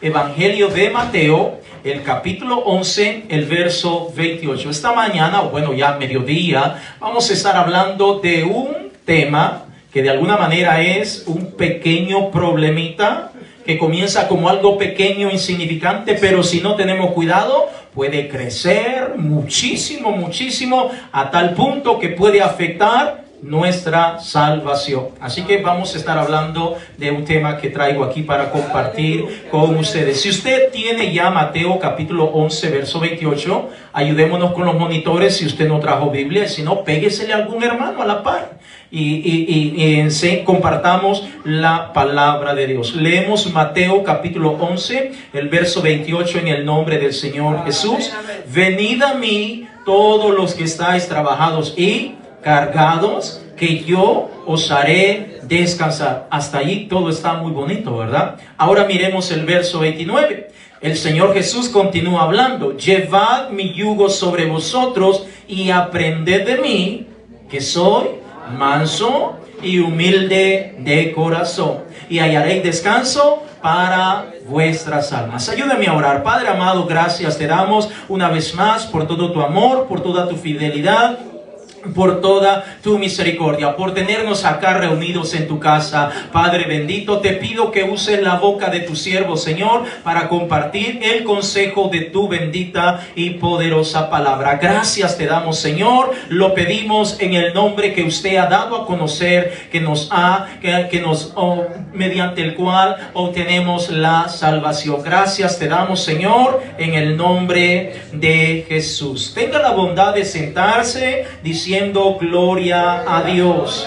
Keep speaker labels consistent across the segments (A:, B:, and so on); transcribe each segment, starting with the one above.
A: Evangelio de Mateo, el capítulo 11, el verso 28. Esta mañana, bueno, ya mediodía, vamos a estar hablando de un tema que de alguna manera es un pequeño problemita, que comienza como algo pequeño, insignificante, pero si no tenemos cuidado, puede crecer muchísimo, muchísimo, a tal punto que puede afectar nuestra salvación. Así que vamos a estar hablando de un tema que traigo aquí para compartir con ustedes. Si usted tiene ya Mateo capítulo 11, verso 28, ayudémonos con los monitores si usted no trajo Biblia, si no, péguesele a algún hermano a la par y compartamos la palabra de Dios. Leemos Mateo capítulo 11, el verso 28 en el nombre del Señor Jesús. Venid a mí todos los que estáis trabajados y cargados, que yo os haré descansar. Hasta allí todo está muy bonito, ¿verdad? Ahora miremos el verso 29. El Señor Jesús continúa hablando. Llevad mi yugo sobre vosotros y aprended de mí, que soy manso y humilde de corazón, y hallaréis descanso para vuestras almas. Ayúdame a orar. Padre amado, gracias te damos una vez más por todo tu amor, por toda tu fidelidad, por toda tu misericordia, por tenernos acá reunidos en tu casa. Padre bendito, te pido que uses la boca de tu siervo, Señor, para compartir el consejo de tu bendita y poderosa palabra. Gracias te damos, Señor. Lo pedimos en el nombre que usted ha dado a conocer, mediante el cual obtenemos la salvación. Gracias te damos, Señor, en el nombre de Jesús. Tenga la bondad de sentarse diciendo gloria a Dios.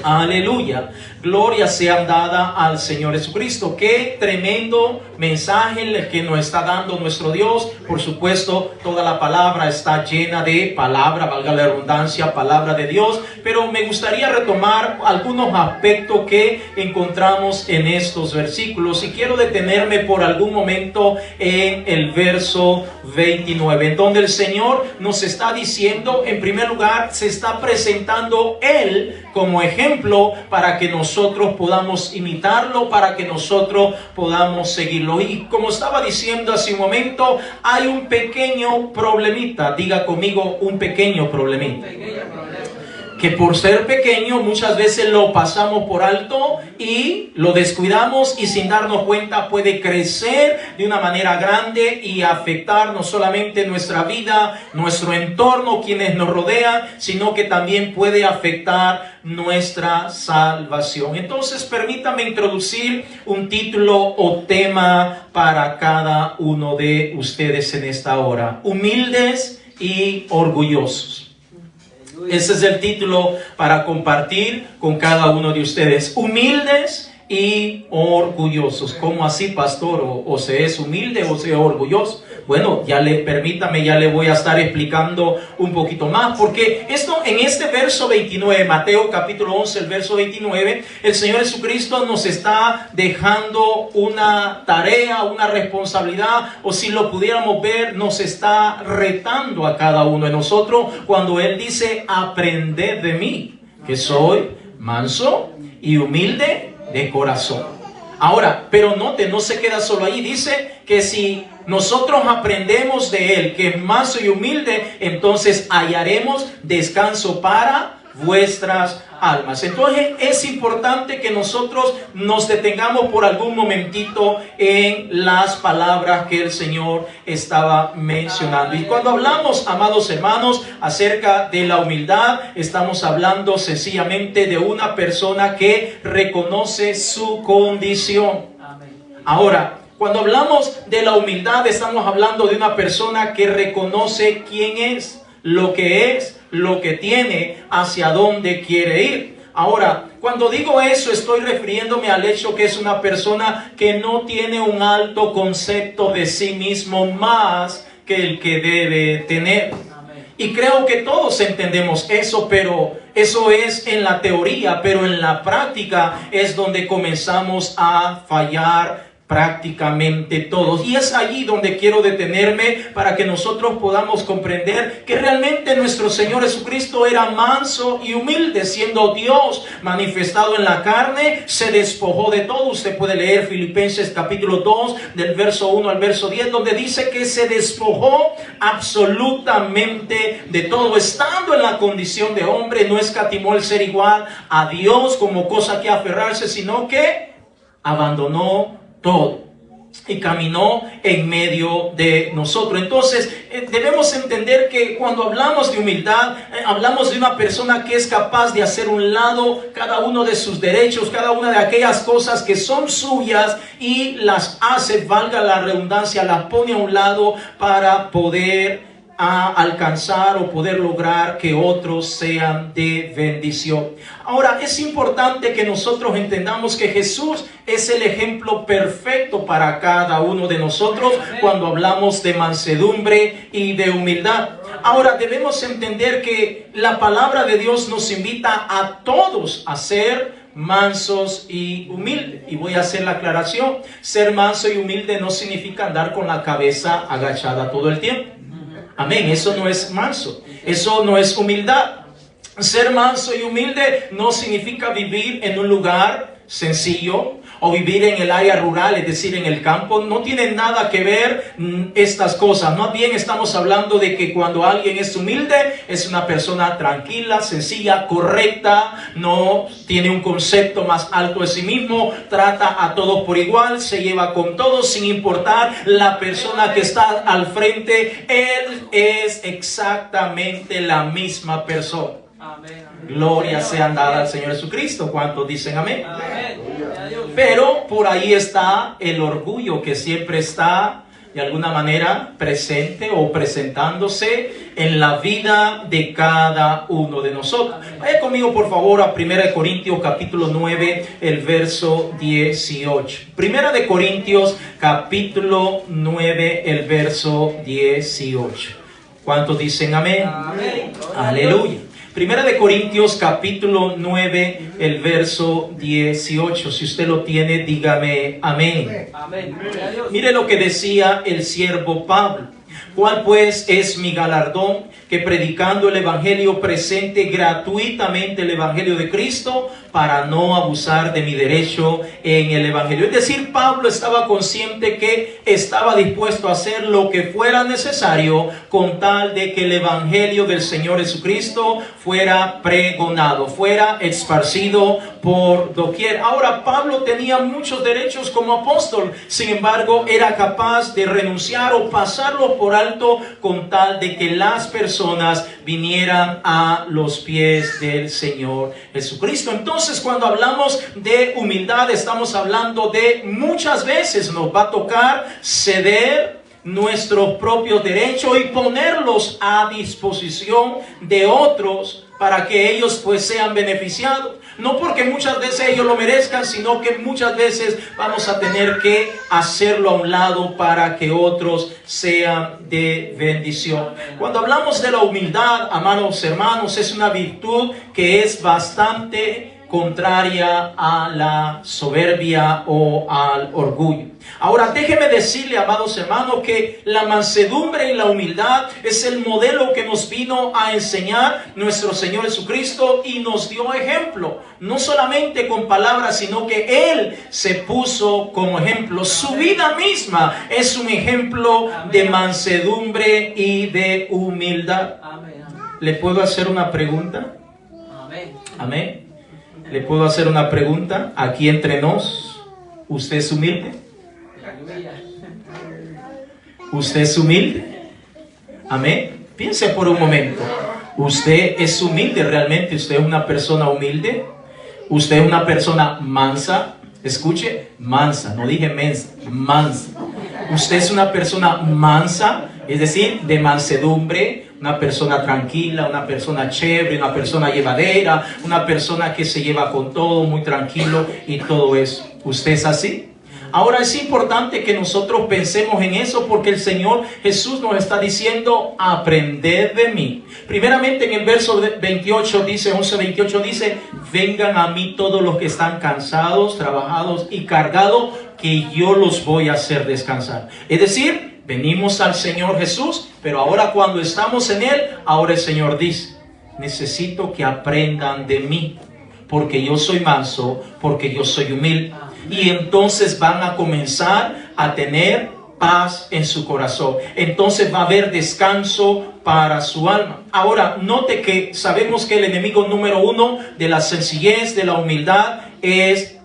A: Aleluya. Gloria sea dada al Señor Jesucristo. Qué tremendo mensaje el que nos está dando nuestro Dios. Por supuesto, toda la palabra está llena de palabra, valga la redundancia, palabra de Dios. Pero me gustaría retomar algunos aspectos que encontramos en estos versículos. Y quiero detenerme por algún momento en el verso 29, en donde el Señor nos está diciendo, en primer lugar, se está presentando Él como ejemplo para que nosotros podamos imitarlo, para que nosotros podamos seguirlo. Y como estaba diciendo hace un momento, hay un pequeño problemita. Diga conmigo, un pequeño problemita. Que por ser pequeño muchas veces lo pasamos por alto y lo descuidamos, y sin darnos cuenta puede crecer de una manera grande y afectar no solamente nuestra vida, nuestro entorno, quienes nos rodean, sino que también puede afectar nuestra salvación. Entonces permítame introducir un título o tema para cada uno de ustedes en esta hora: humildes y orgullosos. Ese es el título para compartir con cada uno de ustedes. Humildes y orgullosos. ¿Cómo así, pastor? ¿O se es humilde o se es orgulloso? Bueno, ya le voy a estar explicando un poquito más, porque esto en este verso 29, Mateo capítulo 11, el verso 29, el Señor Jesucristo nos está dejando una tarea, una responsabilidad, o si lo pudiéramos ver, nos está retando a cada uno de nosotros cuando Él dice: aprended de mí, que soy manso y humilde de corazón. Ahora, pero note, no se queda solo ahí. Dice que si nosotros aprendemos de Él, que es manso y humilde, entonces hallaremos descanso para vuestras almas. Entonces es importante que nosotros nos detengamos por algún momentito en las palabras que el Señor estaba mencionando. Y cuando hablamos, amados hermanos, acerca de la humildad, estamos hablando sencillamente de una persona que reconoce su condición. Ahora, cuando hablamos de la humildad, estamos hablando de una persona que reconoce quién es, lo que tiene, hacia dónde quiere ir. Ahora, cuando digo eso, estoy refiriéndome al hecho que es una persona que no tiene un alto concepto de sí mismo más que el que debe tener. Y creo que todos entendemos eso, pero eso es en la teoría, pero en la práctica es donde comenzamos a fallar prácticamente todos. Y es allí donde quiero detenerme para que nosotros podamos comprender que realmente nuestro Señor Jesucristo era manso y humilde, siendo Dios manifestado en la carne, se despojó de todo. Usted puede leer Filipenses capítulo 2 del verso 1 al verso 10, donde dice que se despojó absolutamente de todo. Estando en la condición de hombre, no escatimó el ser igual a Dios como cosa que aferrarse, sino que abandonó todo y caminó en medio de nosotros. Entonces debemos entender que cuando hablamos de humildad, hablamos de una persona que es capaz de hacer un lado cada uno de sus derechos, cada una de aquellas cosas que son suyas, y las hace, valga la redundancia, las pone a un lado para poder alcanzar o poder lograr que otros sean de bendición. Ahora, es importante que nosotros entendamos que Jesús es el ejemplo perfecto para cada uno de nosotros cuando hablamos de mansedumbre y de humildad. Ahora, debemos entender que la palabra de Dios nos invita a todos a ser mansos y humildes. Y voy a hacer la aclaración: ser manso y humilde no significa andar con la cabeza agachada todo el tiempo. Amén, eso no es manso, eso no es humildad. Ser manso y humilde no significa vivir en un lugar sencillo o vivir en el área rural, es decir, en el campo. No tienen nada que ver estas cosas. Más bien estamos hablando de que cuando alguien es humilde, es una persona tranquila, sencilla, correcta, no tiene un concepto más alto de sí mismo, trata a todos por igual, se lleva con todos sin importar la persona que está al frente. Él es exactamente la misma persona. Amén. Gloria sea dada al Señor Jesucristo. ¿Cuántos dicen amén? Amén. Pero por ahí está el orgullo que siempre está de alguna manera presente o presentándose en la vida de cada uno de nosotros. Vaya conmigo por favor a 1 Corintios capítulo 9, el verso 18. 1 Corintios capítulo 9, el verso 18. ¿Cuántos dicen amén? Amén. Aleluya. 1 Corintios capítulo 9, el verso 18. Si usted lo tiene, dígame amén. Amén. Mire lo que decía el siervo Pablo. ¿Cuál pues es mi galardón? Que predicando el evangelio presente gratuitamente el evangelio de Cristo para no abusar de mi derecho en el evangelio. Es decir, Pablo estaba consciente que estaba dispuesto a hacer lo que fuera necesario con tal de que el evangelio del Señor Jesucristo fuera pregonado, fuera esparcido por doquier. Ahora, Pablo tenía muchos derechos como apóstol, sin embargo, era capaz de renunciar o pasarlo por alto con tal de que las personas vinieran a los pies del Señor Jesucristo. Entonces, cuando hablamos de humildad, estamos hablando de muchas veces nos va a tocar ceder nuestros propios derechos y ponerlos a disposición de otros para que ellos pues sean beneficiados. No porque muchas veces ellos lo merezcan, sino que muchas veces vamos a tener que hacerlo a un lado para que otros sean de bendición. Cuando hablamos de la humildad, amados hermanos, es una virtud que es bastante contraria a la soberbia o al orgullo. Ahora, déjeme decirle, amados hermanos, que la mansedumbre y la humildad es el modelo que nos vino a enseñar nuestro Señor Jesucristo y nos dio ejemplo, no solamente con palabras, sino que Él se puso como ejemplo. Su vida misma es un ejemplo de mansedumbre y de humildad. ¿Le puedo hacer una pregunta? Amén. ¿Le puedo hacer una pregunta? Aquí entre nos, ¿usted es humilde? ¿Usted es humilde? Amén. Piense por un momento. ¿Usted es humilde realmente? ¿Usted es una persona humilde? ¿Usted es una persona mansa? Escuche, mansa, no dije mensa, mansa. ¿Usted es una persona mansa? Es decir, de mansedumbre, una persona tranquila, una persona chévere, una persona llevadera, una persona que se lleva con todo, muy tranquilo y todo eso. ¿Usted es así? Ahora es importante que nosotros pensemos en eso, porque el Señor Jesús nos está diciendo: aprended de mí. Primeramente en el verso 28 dice, 11:28 dice: vengan a mí todos los que están cansados, trabajados y cargados, que yo los voy a hacer descansar. Es decir, venimos al Señor Jesús, pero ahora cuando estamos en Él, ahora el Señor dice: necesito que aprendan de mí, porque yo soy manso, porque yo soy humilde. Y entonces van a comenzar a tener paz en su corazón. Entonces va a haber descanso para su alma. Ahora, note que sabemos que el enemigo número uno de la sencillez, de la humildad, es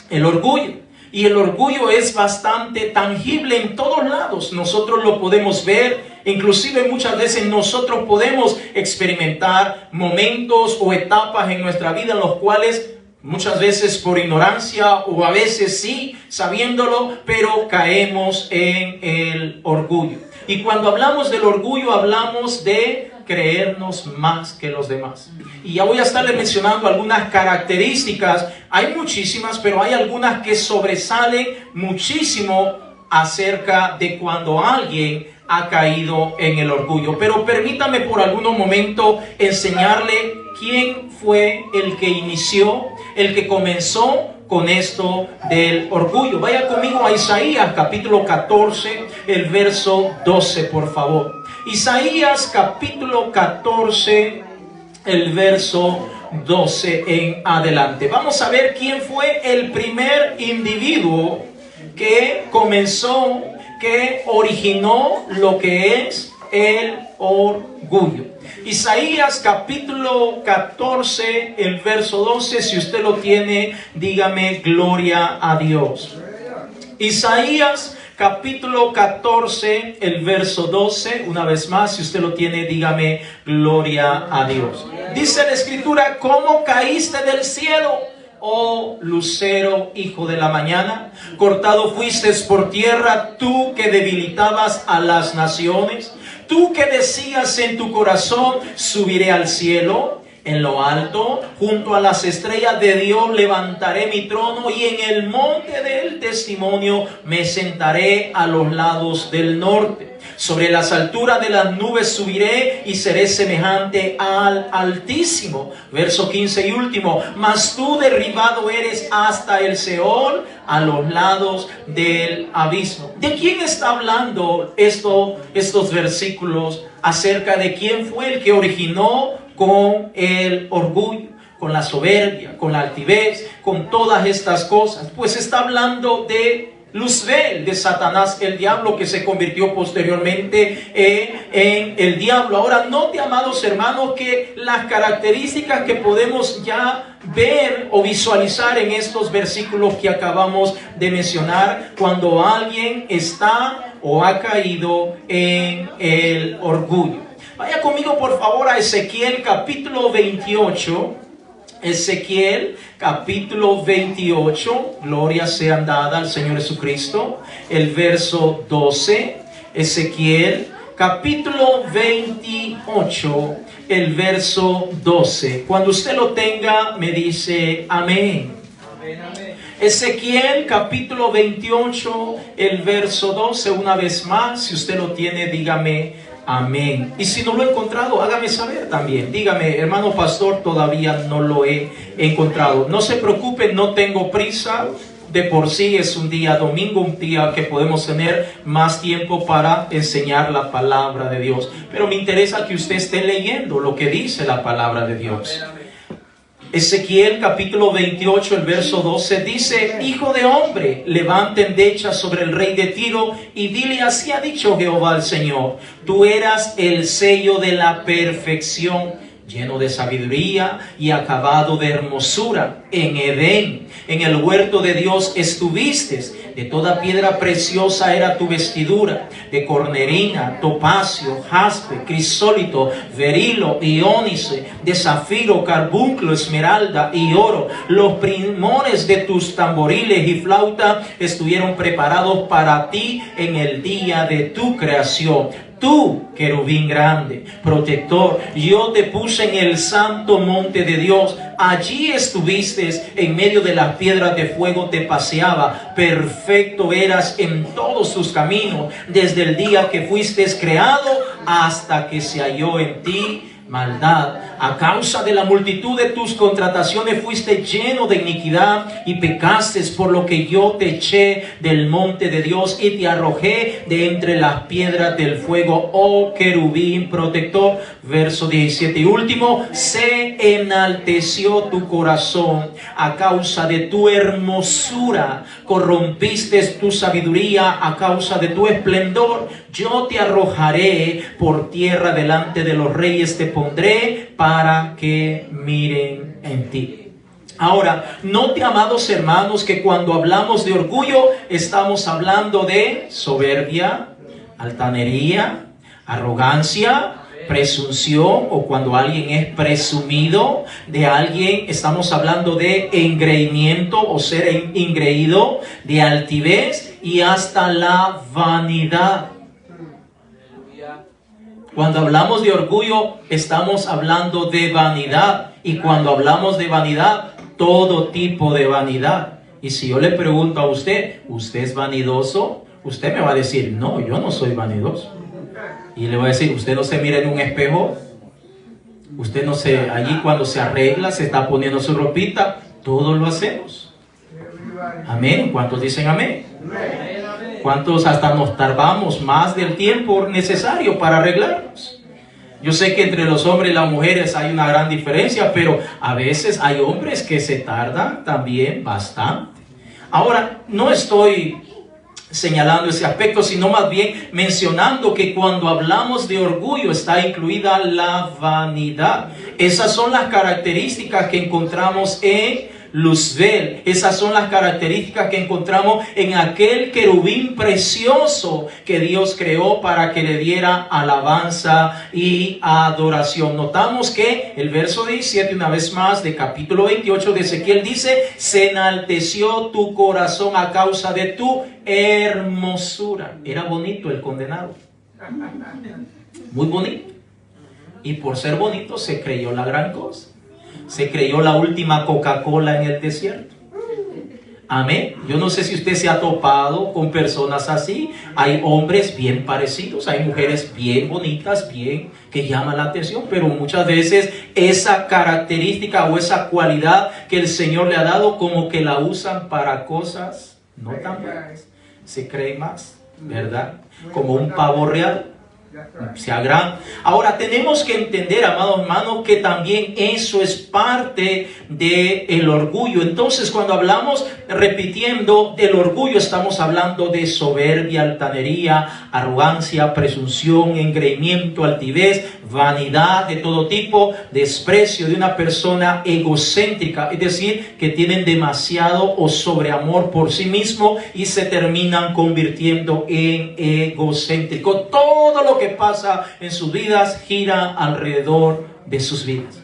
A: el orgullo. Y el orgullo es bastante tangible en todos lados. Nosotros lo podemos ver. Inclusive muchas veces nosotros podemos experimentar momentos o etapas en nuestra vida en los cuales muchas veces por ignorancia, o a veces sí, sabiéndolo, pero caemos en el orgullo. Y cuando hablamos del orgullo, hablamos de creernos más que los demás. Y ya voy a estarle mencionando algunas características. Hay muchísimas, pero hay algunas que sobresalen muchísimo acerca de cuando alguien ha caído en el orgullo. Pero permítame por algunos momentos enseñarle quién fue el que inició, el que comenzó con esto del orgullo. Vaya conmigo a Isaías capítulo 14, el verso 12, por favor. Isaías capítulo 14, el verso 12 en adelante. Vamos a ver quién fue el primer individuo que comenzó, que originó lo que es el orgullo. Isaías capítulo 14, el verso 12, si usted lo tiene, dígame gloria a Dios. Isaías capítulo 14, el verso 12, una vez más, si usted lo tiene, dígame gloria a Dios. Dice la escritura: ¿cómo caíste del cielo, oh lucero, hijo de la mañana? Cortado fuiste por tierra, tú que debilitabas a las naciones. Tú que decías en tu corazón: subiré al cielo, en lo alto, junto a las estrellas de Dios levantaré mi trono, y en el monte del testimonio me sentaré a los lados del norte. Sobre las alturas de las nubes subiré y seré semejante al Altísimo. Verso 15 y último: mas tú derribado eres hasta el Seol, a los lados del abismo. ¿De quién está hablando estos versículos? Acerca de quién fue el que originó con el orgullo, con la soberbia, con la altivez, con todas estas cosas. Pues está hablando de Luzbel, de Satanás, el diablo, que se convirtió posteriormente en el diablo. Ahora, note, amados hermanos, que las características que podemos ya ver o visualizar en estos versículos que acabamos de mencionar, cuando alguien está o ha caído en el orgullo. Vaya conmigo por favor a Ezequiel capítulo 28. Ezequiel capítulo 28, gloria sea dada al Señor Jesucristo, el verso 12. Ezequiel capítulo 28, el verso 12. Cuando usted lo tenga, me dice amén. Amén, amén. Ezequiel capítulo 28, el verso 12, una vez más, si usted lo tiene, dígame amén. Y si no lo he encontrado, hágame saber también. Dígame: hermano pastor, todavía no lo he encontrado. No se preocupe, no tengo prisa. De por sí es un día domingo, un día que podemos tener más tiempo para enseñar la palabra de Dios. Pero me interesa que usted esté leyendo lo que dice la palabra de Dios. Ezequiel capítulo 28, el verso 12 dice: hijo de hombre, levanta endecha sobre el rey de Tiro y dile: así ha dicho Jehová el Señor, tú eras el sello de la perfección, lleno de sabiduría y acabado de hermosura. En Edén, en el huerto de Dios estuviste. De toda piedra preciosa era tu vestidura, de cornerina, topacio, jaspe, crisólito, berilo y ónice, de zafiro, carbunclo, esmeralda y oro. Los primores de tus tamboriles y flauta estuvieron preparados para ti en el día de tu creación. Tú, querubín grande, protector, yo te puse en el santo monte de Dios. Allí estuviste en medio de las piedras de fuego, te paseaba. Perfecto eras en todos tus caminos, desde el día que fuiste creado hasta que se halló en ti maldad. A causa de la multitud de tus contrataciones fuiste lleno de iniquidad y pecaste, por lo que yo te eché del monte de Dios y te arrojé de entre las piedras del fuego, oh querubín protector. Verso 17 y último: se enalteció tu corazón a causa de tu hermosura, corrompiste tu sabiduría a causa de tu esplendor. Yo te arrojaré por tierra delante de los reyes, te pondré para que miren en ti. Ahora, note, amados hermanos, que cuando hablamos de orgullo, estamos hablando de soberbia, altanería, arrogancia, presunción, o cuando alguien es presumido de alguien, estamos hablando de engreimiento o ser ingreído, de altivez y hasta la vanidad. Cuando hablamos de orgullo, estamos hablando de vanidad. Y cuando hablamos de vanidad, todo tipo de vanidad. Y si yo le pregunto a usted, ¿usted es vanidoso? Usted me va a decir, no, yo no soy vanidoso. Y le voy a decir, ¿usted no se mira en un espejo? ¿Usted no se, allí cuando se arregla, se está poniendo su ropita? Todos lo hacemos. Amén. ¿Cuántos dicen amén? ¿Cuántos hasta nos tardamos más del tiempo necesario para arreglarnos? Yo sé que entre los hombres y las mujeres hay una gran diferencia, pero a veces hay hombres que se tardan también bastante. Ahora, no estoy señalando ese aspecto, sino más bien mencionando que cuando hablamos de orgullo está incluida la vanidad. Esas son las características que encontramos en Luzbel. Esas son las características que encontramos en aquel querubín precioso que Dios creó para que le diera alabanza y adoración. Notamos que el verso 17, una vez más, de capítulo 28 de Ezequiel dice: se enalteció tu corazón a causa de tu hermosura. Era bonito el condenado, muy bonito, y por ser bonito se creyó la gran cosa. Se creyó la última Coca-Cola en el desierto. Amén. Yo no sé si usted se ha topado con personas así. Hay hombres bien parecidos, hay mujeres bien bonitas, bien que llaman la atención, pero muchas veces esa característica o esa cualidad que el Señor le ha dado, como que la usan para cosas no tan buenas. Se cree más, ¿verdad? Como un pavo real. Se agranda. Ahora tenemos que entender, amados hermanos, que también eso es parte del orgullo. Entonces, cuando hablamos, repitiendo, del orgullo, estamos hablando de soberbia, altanería, arrogancia, presunción, engreimiento, altivez, vanidad de todo tipo, desprecio de una persona egocéntrica, es decir, que tienen demasiado o sobreamor por sí mismo y se terminan convirtiendo en egocéntricos. Todo lo que pasa en sus vidas gira alrededor de sus vidas.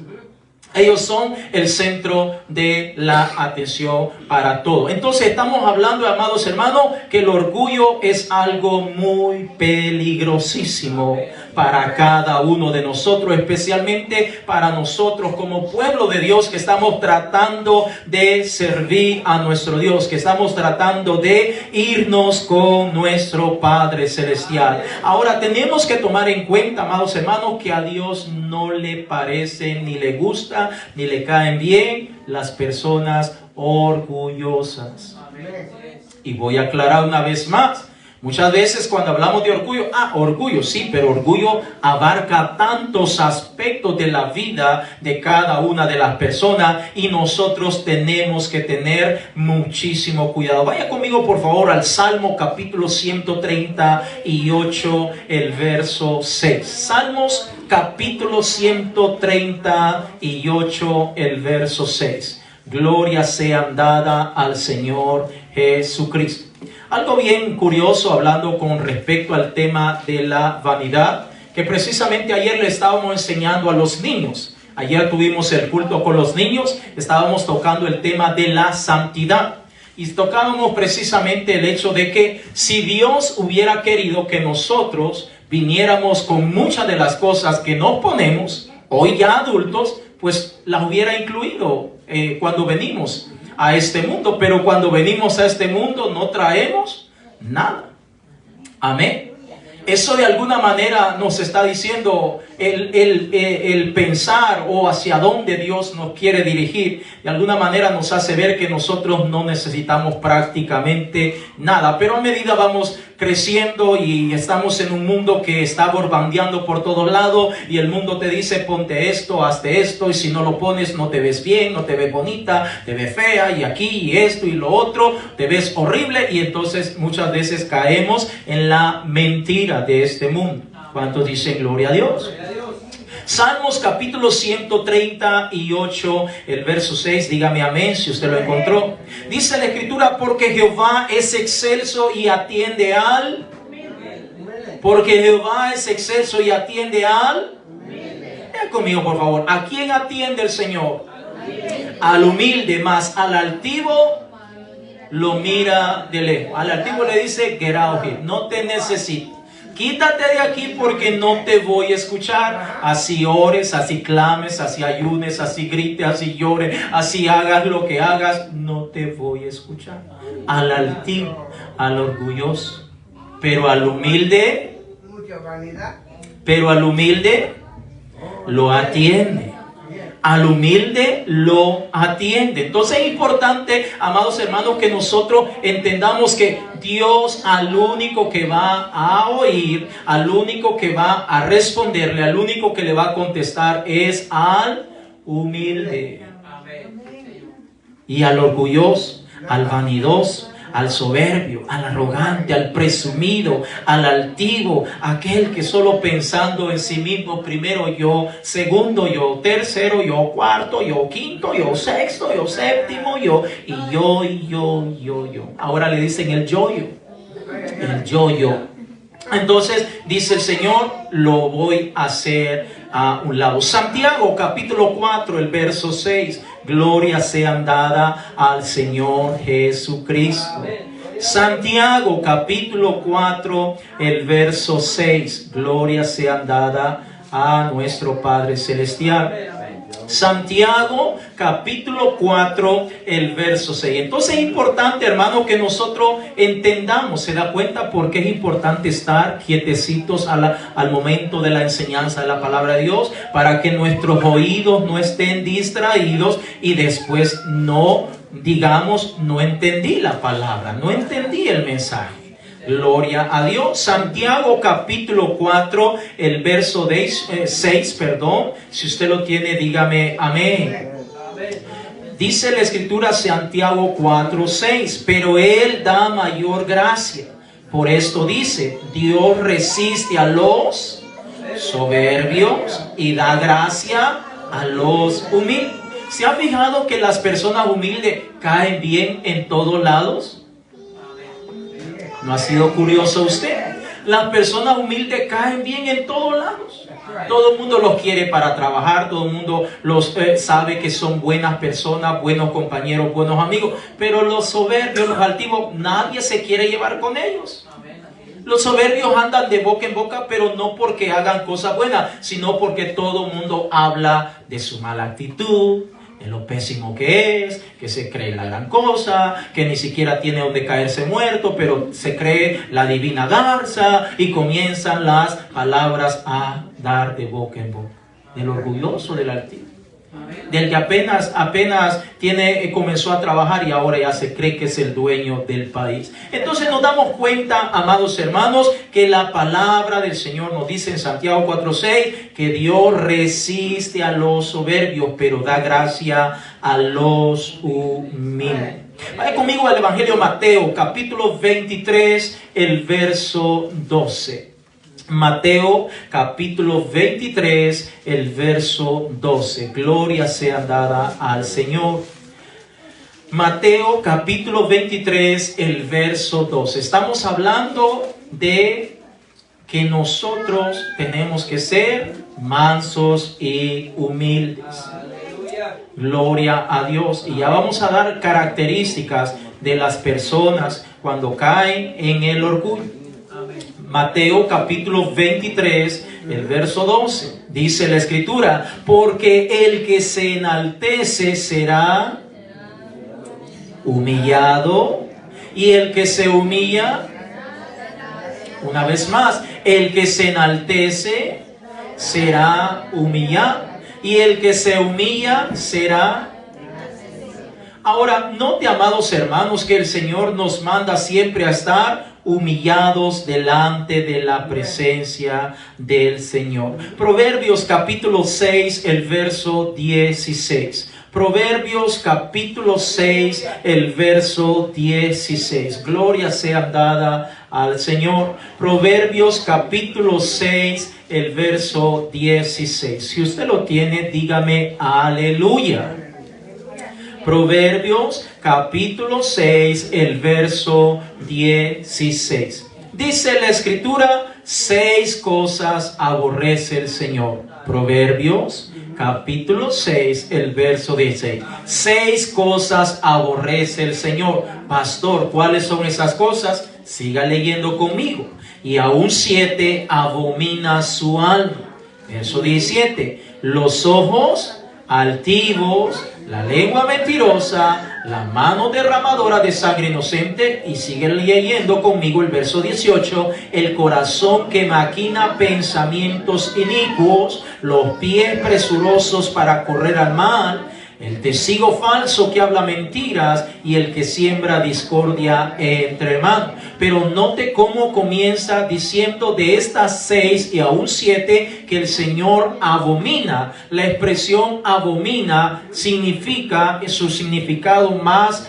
A: Ellos son el centro de la atención para todo. Entonces estamos hablando, amados hermanos, que el orgullo es algo muy peligrosísimo para cada uno de nosotros, especialmente para nosotros como pueblo de Dios que estamos tratando de servir a nuestro Dios, que estamos tratando de irnos con nuestro Padre Celestial. Ahora tenemos que tomar en cuenta, amados hermanos, que a Dios no le parece ni le gusta ni le caen bien las personas orgullosas. Y voy a aclarar una vez más. Muchas veces cuando hablamos de orgullo, orgullo, sí, pero orgullo abarca tantos aspectos de la vida de cada una de las personas y nosotros tenemos que tener muchísimo cuidado. Vaya conmigo por favor al Salmo capítulo 138, el verso 6. Salmos capítulo 138, el verso 6. Gloria sea dada al Señor Jesucristo. Algo bien curioso hablando con respecto al tema de la vanidad, que precisamente ayer le estábamos enseñando a los niños. Ayer tuvimos el culto con los niños, estábamos tocando el tema de la santidad. Y tocábamos precisamente el hecho de que si Dios hubiera querido que nosotros viniéramos con muchas de las cosas que nos ponemos, hoy ya adultos, pues las hubiera incluido cuando venimos a este mundo. Pero cuando venimos a este mundo no traemos nada. Amén. Eso de alguna manera nos está diciendo el pensar o hacia dónde Dios nos quiere dirigir. De alguna manera nos hace ver que nosotros no necesitamos prácticamente nada. Pero a medida vamos creciendo y estamos en un mundo que está bombardeando por todos lados, y el mundo te dice ponte esto, hazte esto, y si no lo pones no te ves bien, no te ves bonita, te ves fea, y aquí y esto y lo otro, te ves horrible, y entonces muchas veces caemos en la mentira de este mundo. ¿Cuántos dicen gloria a Dios? Salmos capítulo 138, el verso 6, dígame amén si usted lo encontró. Dice la escritura, porque Jehová es excelso y atiende al... Porque Jehová es excelso y atiende al... Vean conmigo por favor, ¿a quién atiende el Señor? Al humilde, más al altivo lo mira de lejos. Al altivo le dice, get out here, no te necesito. Quítate de aquí porque no te voy a escuchar. Así ores, así clames, así ayunes, así grites, así llores, así hagas lo que hagas, no te voy a escuchar. Al altivo, al orgulloso, pero al humilde lo atiende. Al humilde lo atiende. Entonces es importante, amados hermanos, que nosotros entendamos que Dios al único que va a oír, al único que va a responderle, al único que le va a contestar es al humilde. Y al orgulloso, al vanidoso, al soberbio, al arrogante, al presumido, al altivo, aquel que solo pensando en sí mismo, primero yo, segundo yo, tercero yo, cuarto yo, quinto yo, sexto yo, séptimo yo, y yo. Ahora le dicen el yo-yo. Entonces dice el Señor, lo voy a hacer a un lado. Santiago capítulo 4, el verso 6. Gloria sea dada al Señor Jesucristo. Santiago capítulo 4, el verso 6. Gloria sea dada a nuestro Padre Celestial. Santiago capítulo 4, el verso 6. Entonces es importante, hermano, que nosotros entendamos. ¿Se da cuenta por qué es importante estar quietecitos al momento de la enseñanza de la palabra de Dios? Para que nuestros oídos no estén distraídos y después no digamos, no entendí la palabra, no entendí el mensaje. Gloria a Dios. Santiago capítulo 4, el verso 6, si usted lo tiene, dígame amén. Dice la escritura, Santiago 4, 6, pero Él da mayor gracia. Por esto dice, Dios resiste a los soberbios y da gracia a los humildes. ¿Se ha fijado que las personas humildes caen bien en todos lados? ¿No ha sido curioso usted? Las personas humildes caen bien en todos lados. Todo el mundo los quiere para trabajar, todo el mundo los sabe que son buenas personas, buenos compañeros, buenos amigos. Pero los soberbios, los altivos, nadie se quiere llevar con ellos. Los soberbios andan de boca en boca, pero no porque hagan cosas buenas, sino porque todo el mundo habla de su mala actitud, de lo pésimo que se cree la gran cosa, que ni siquiera tiene donde caerse muerto, pero se cree la divina garza, y comienzan las palabras a dar de boca en boca. Del orgulloso, del altivo, del que apenas comenzó a trabajar y ahora ya se cree que es el dueño del país. Entonces nos damos cuenta, amados hermanos, que la palabra del Señor nos dice en Santiago 4:6 que Dios resiste a los soberbios, pero da gracia a los humildes. Vaya conmigo al Evangelio Mateo, capítulo 23, el verso 12. Mateo capítulo 23, el verso 12. Gloria sea dada al Señor. Mateo capítulo 23, el verso 12. Estamos hablando de que nosotros tenemos que ser mansos y humildes. Gloria a Dios. Y ya vamos a dar características de las personas cuando caen en el orgullo. Mateo capítulo 23, el verso 12. Dice la Escritura, porque el que se enaltece será humillado, y el que se humilla, una vez más, el que se enaltece será humillado, y el que se humilla será. Ahora, note, amados hermanos, que el Señor nos manda siempre a estar humillados delante de la presencia del Señor. Proverbios capítulo 6, el verso 16. Proverbios capítulo 6, el verso 16. Gloria sea dada al Señor. Proverbios capítulo 6, el verso 16. Si usted lo tiene, dígame aleluya. Proverbios capítulo 6, el verso 16. Dice la Escritura, 6 cosas aborrece el Señor. Proverbios capítulo 6, el verso 16. 6 cosas aborrece el Señor. Pastor, ¿cuáles son esas cosas? Siga leyendo conmigo. Y aún 7 abomina su alma. Verso 17. Los ojos altivos, la lengua mentirosa, la mano derramadora de sangre inocente. Y sigue leyendo conmigo el verso 18. El corazón que maquina pensamientos inicuos, los pies presurosos para correr al mal, el testigo falso que habla mentiras y el que siembra discordia entre hermanos. Pero note cómo comienza diciendo de estas 6 y aún 7 que el Señor abomina. La expresión abomina significa, su significado más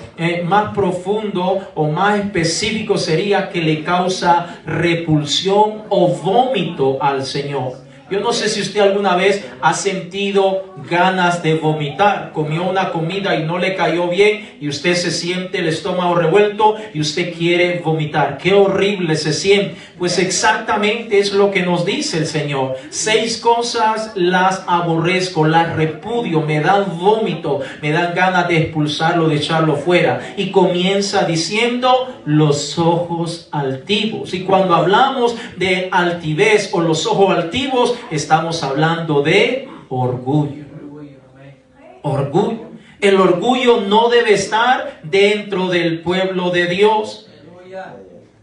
A: profundo o más específico sería que le causa repulsión o vómito al Señor. Yo no sé si usted alguna vez ha sentido ganas de vomitar. Comió una comida y no le cayó bien y usted se siente el estómago revuelto y usted quiere vomitar. ¡Qué horrible se siente! Pues exactamente es lo que nos dice el Señor. 6 cosas las aborrezco, las repudio, me dan vómito, me dan ganas de expulsarlo, de echarlo fuera. Y comienza diciendo los ojos altivos. Y cuando hablamos de altivez o los ojos altivos, estamos hablando de orgullo. Orgullo. El orgullo no debe estar dentro del pueblo de Dios.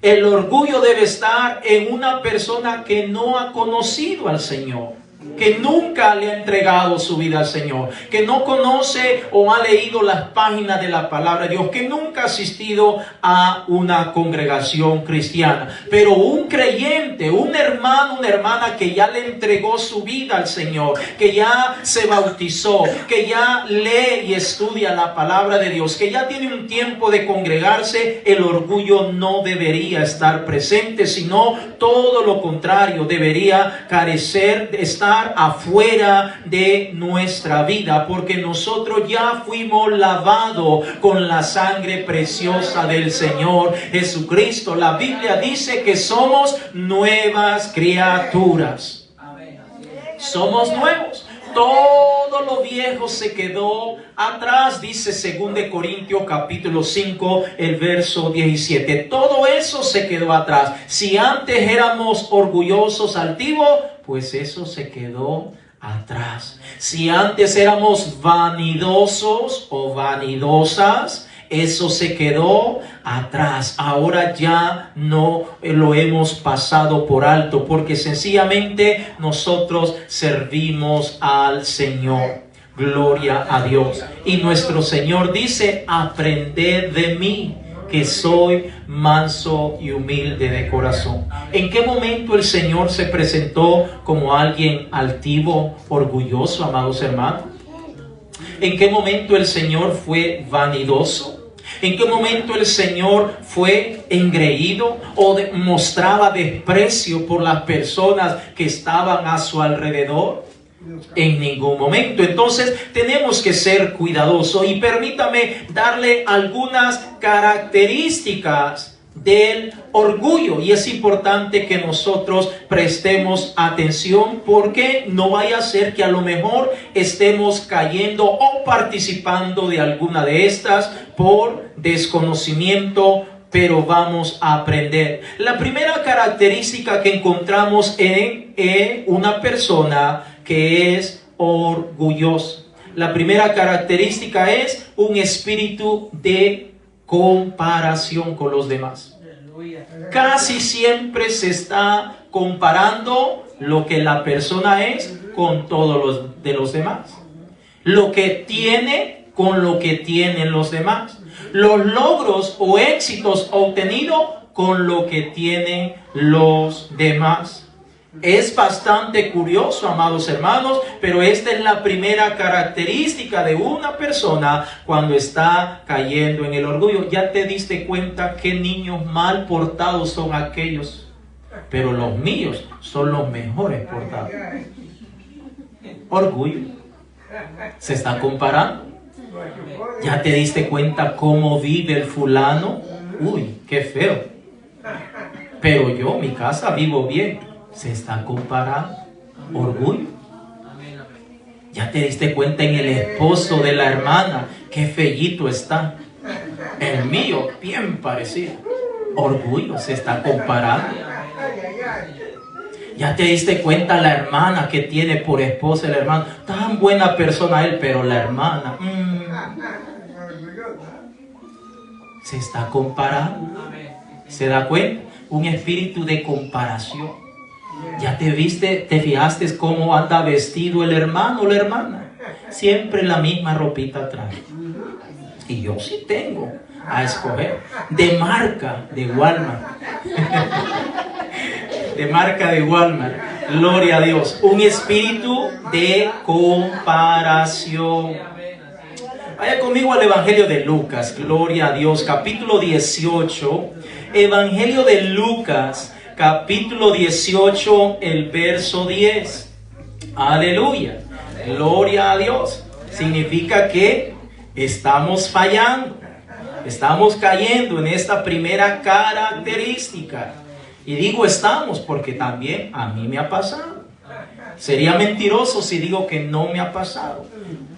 A: El orgullo debe estar en una persona que no ha conocido al Señor, que nunca le ha entregado su vida al Señor, que no conoce o ha leído las páginas de la palabra de Dios, que nunca ha asistido a una congregación cristiana. Pero un creyente, un hermano, una hermana que ya le entregó su vida al Señor, que ya se bautizó, que ya lee y estudia la palabra de Dios, que ya tiene un tiempo de congregarse, el orgullo no debería estar presente, sino todo lo contrario, debería carecer de estar afuera de nuestra vida, porque nosotros ya fuimos lavados con la sangre preciosa del Señor Jesucristo. La Biblia dice que somos nuevas criaturas. Somos nuevos. Todo lo viejo se quedó atrás, dice 2 Corintios capítulo 5, el verso 17. Todo eso se quedó atrás. Si antes éramos orgullosos, altivos, pues eso se quedó atrás. Si antes éramos vanidosos o vanidosas, eso se quedó atrás. Ahora ya no lo hemos pasado por alto, porque sencillamente nosotros servimos al Señor. Gloria a Dios. Y nuestro Señor dice: aprended de mí, que soy manso y humilde de corazón. ¿En qué momento el Señor se presentó como alguien altivo, orgulloso, amados hermanos? ¿En qué momento el Señor fue vanidoso? ¿En qué momento el Señor fue engreído o mostraba desprecio por las personas que estaban a su alrededor? En ningún momento. Entonces tenemos que ser cuidadosos, y permítame darle algunas características del orgullo, y es importante que nosotros prestemos atención, porque no vaya a ser que a lo mejor estemos cayendo o participando de alguna de estas por desconocimiento pero vamos a aprender. La primera característica que encontramos en una persona que es orgullosa. La primera característica es un espíritu de comparación con los demás. Casi siempre se está comparando lo que la persona es con todos los demás. Lo que tiene con lo que tienen los demás. Los logros o éxitos obtenidos con lo que tienen los demás. Es bastante curioso, amados hermanos, pero esta es la primera característica de una persona cuando está cayendo en el orgullo. Ya te diste cuenta qué niños mal portados son aquellos, pero los míos son los mejores portados. Orgullo. Se está comparando. Ya te diste cuenta cómo vive el fulano. Uy, qué feo. Pero yo, mi casa, vivo bien. Se está comparando. Orgullo. Ya te diste cuenta en el esposo de la hermana. Qué fellito está. El mío, bien parecido. Orgullo, se está comparando. Ya te diste cuenta la hermana que tiene por esposa el hermano. Tan buena persona él, pero la hermana. Se está comparando. ¿Se da cuenta? Un espíritu de comparación. Ya te fijaste cómo anda vestido el hermano o la hermana. Siempre la misma ropita trae. Y yo sí tengo a escoger. De marca de Walmart. De marca de Walmart. Gloria a Dios. Un espíritu de comparación. Vaya conmigo al Evangelio de Lucas. Gloria a Dios. Capítulo 18. Evangelio de Lucas. Capítulo 18. El verso 10. Aleluya. Gloria a Dios. Significa que estamos fallando. Estamos cayendo en esta primera característica. Y digo estamos porque también a mí me ha pasado. Sería mentiroso si digo que no me ha pasado.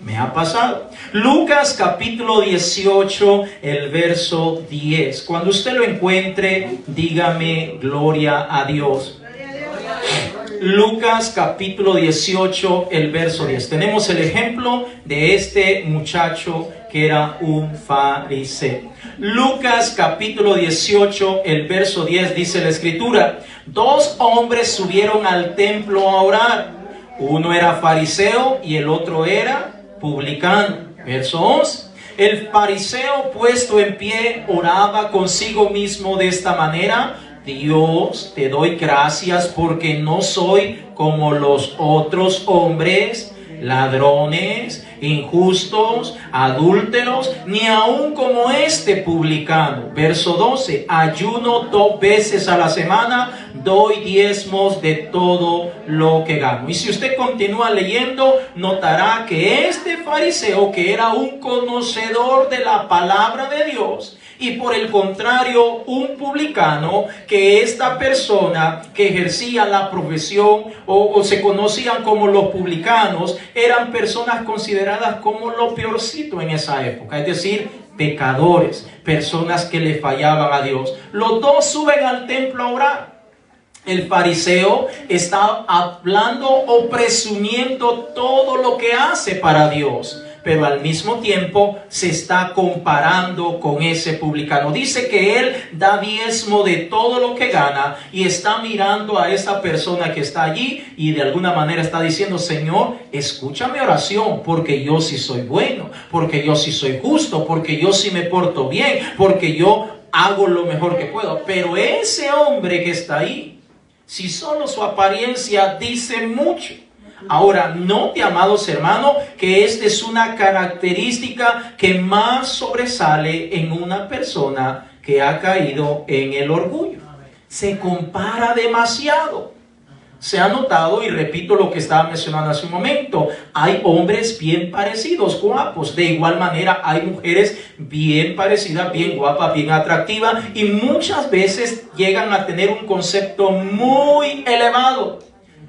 A: Me ha pasado. Lucas capítulo 18, el verso 10. Cuando usted lo encuentre, dígame gloria a Dios. Lucas capítulo 18, el verso 10. Tenemos el ejemplo de este muchacho que era un fariseo. Lucas capítulo 18, el verso 10 dice la escritura: dos hombres subieron al templo a orar. Uno era fariseo y el otro era publicano. Verso 11. El fariseo, puesto en pie, oraba consigo mismo de esta manera: Dios, te doy gracias porque no soy como los otros hombres, ladrones, injustos, adúlteros, ni aun como este publicano. Verso 12. Ayuno 2 veces a la semana, doy diezmos de todo lo que gano. Y si usted continúa leyendo, notará que este fariseo, que era un conocedor de la palabra de Dios, y por el contrario, un publicano, que esta persona que ejercía la profesión o se conocían como los publicanos, eran personas consideradas como lo peorcito en esa época, es decir, pecadores, personas que le fallaban a Dios. Los dos suben al templo a orar. El fariseo está hablando o presumiendo todo lo que hace para Dios, pero al mismo tiempo se está comparando con ese publicano. Dice que él da diezmo de todo lo que gana y está mirando a esa persona que está allí y de alguna manera está diciendo: Señor, escucha mi oración, porque yo sí soy bueno, porque yo sí soy justo, porque yo sí me porto bien, porque yo hago lo mejor que puedo. Pero ese hombre que está ahí, si solo su apariencia dice mucho. Ahora, note, amados hermanos, que esta es una característica que más sobresale en una persona que ha caído en el orgullo. Se compara demasiado. Se ha notado, y repito lo que estaba mencionando hace un momento, hay hombres bien parecidos, guapos. De igual manera hay mujeres bien parecidas, bien guapas, bien atractivas, y muchas veces llegan a tener un concepto muy elevado